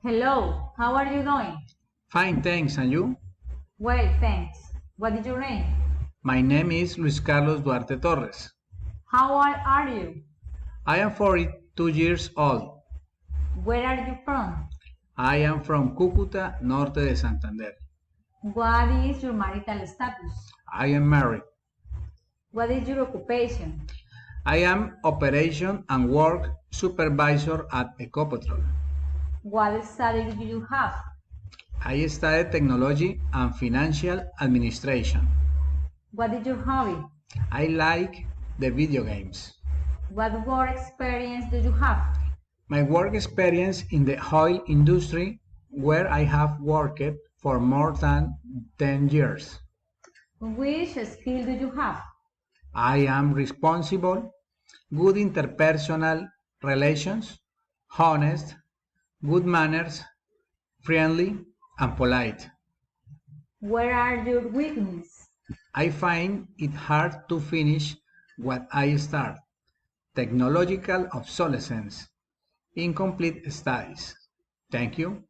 Hello, how are you doing? Fine, thanks. And you? Well, thanks. What is your name? My name is Luis Carlos Duarte Torres. How old are you? I am 42 years old. Where are you from? I am from Cúcuta, norte de Santander. What is your marital status? I am married. What is your occupation? I am operation and work supervisor at Ecopetrol. What salary do you have? I study technology and financial administration. What is your hobby? I like the video games. What work experience do you have? My work experience in the oil industry, where I have worked for more than 10 years. Which skill do you have? I am responsible, good interpersonal relations, honest, good manners, friendly, and polite. Where are your weaknesses? I find it hard to finish what I start. Technological obsolescence, incomplete studies. Thank you.